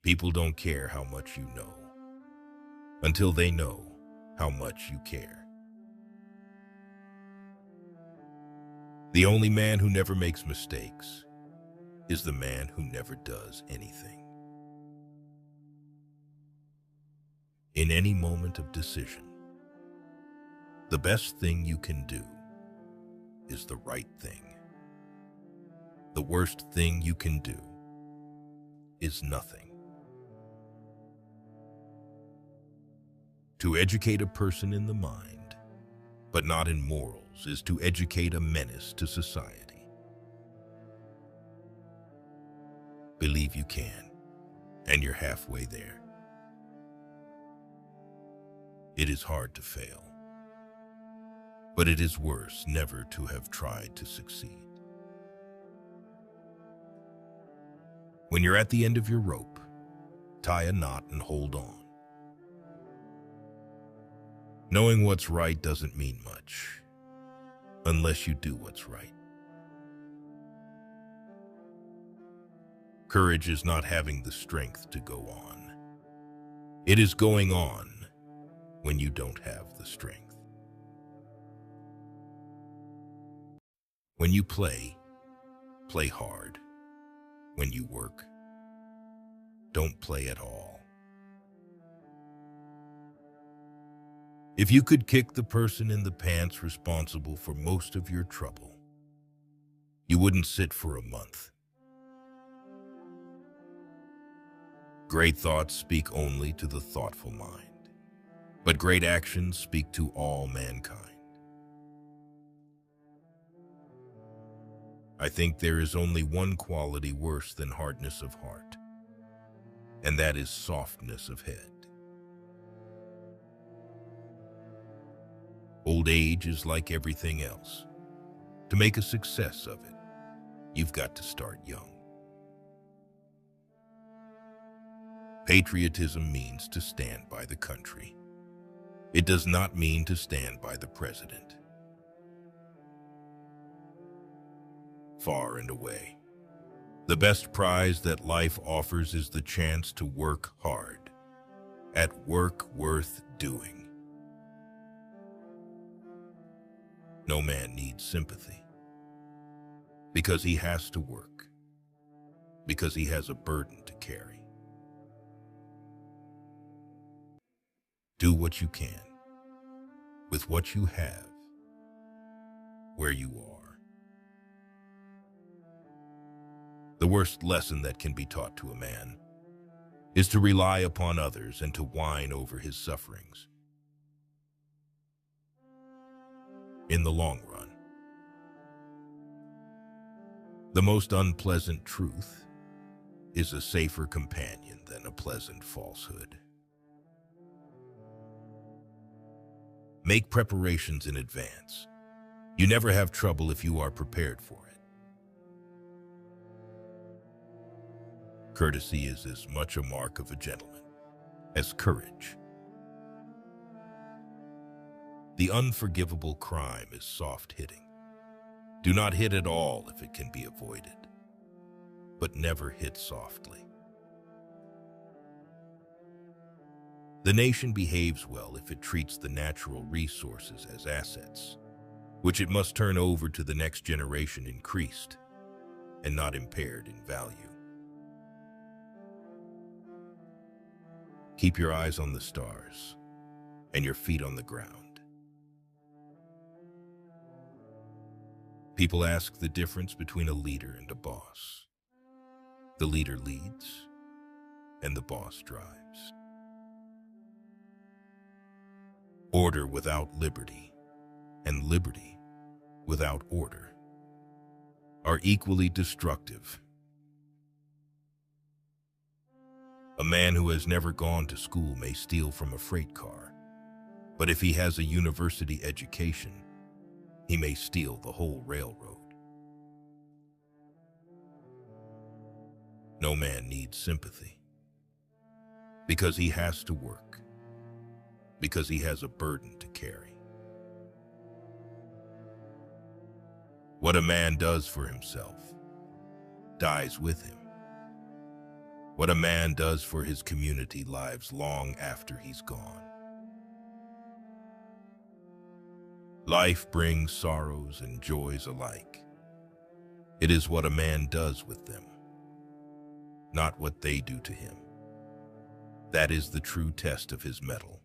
People don't care how much you know until they know how much you care. The only man who never makes mistakes is the man who never does anything. In any moment of decision, the best thing you can do is the right thing. The worst thing you can do is nothing. To educate a person in the mind, but not in morals, is to educate a menace to society. Believe you can, and you're halfway there. It is hard to fail, but it is worse never to have tried to succeed. When you're at the end of your rope, tie a knot and hold on. Knowing what's right doesn't mean much, unless you do what's right. Courage is not having the strength to go on. It is going on when you don't have the strength. When you play hard. When you work, don't play at all. If you could kick the person in the pants responsible for most of your trouble, you wouldn't sit for a month. Great thoughts speak only to the thoughtful mind, but great actions speak to all mankind. I think there is only one quality worse than hardness of heart, and that is softness of head. Old age is like everything else. To make a success of it, you've got to start young. Patriotism means to stand by the country. It does not mean to stand by the president. Far and away, the best prize that life offers is the chance to work hard, at work worth doing. No man needs sympathy, because he has to work, because he has a burden to carry. Do what you can, with what you have, where you are. The worst lesson that can be taught to a man is to rely upon others and to whine over his sufferings. In the long run, the most unpleasant truth is a safer companion than a pleasant falsehood. Make preparations in advance. You never have trouble if you are prepared for it. Courtesy is as much a mark of a gentleman as courage. The unforgivable crime is soft hitting. Do not hit at all if it can be avoided, but never hit softly. The nation behaves well if it treats the natural resources as assets, which it must turn over to the next generation increased and not impaired in value. Keep your eyes on the stars and your feet on the ground. People ask the difference between a leader and a boss. The leader leads, and the boss drives. Order without liberty, and liberty without order, are equally destructive. A man who has never gone to school may steal from a freight car, but if he has a university education, he may steal the whole railroad. No man needs sympathy, because he has to work, because he has a burden to carry. What a man does for himself dies with him. What a man does for his community lives long after he's gone. Life brings sorrows and joys alike. It is what a man does with them, not what they do to him. That is the true test of his mettle.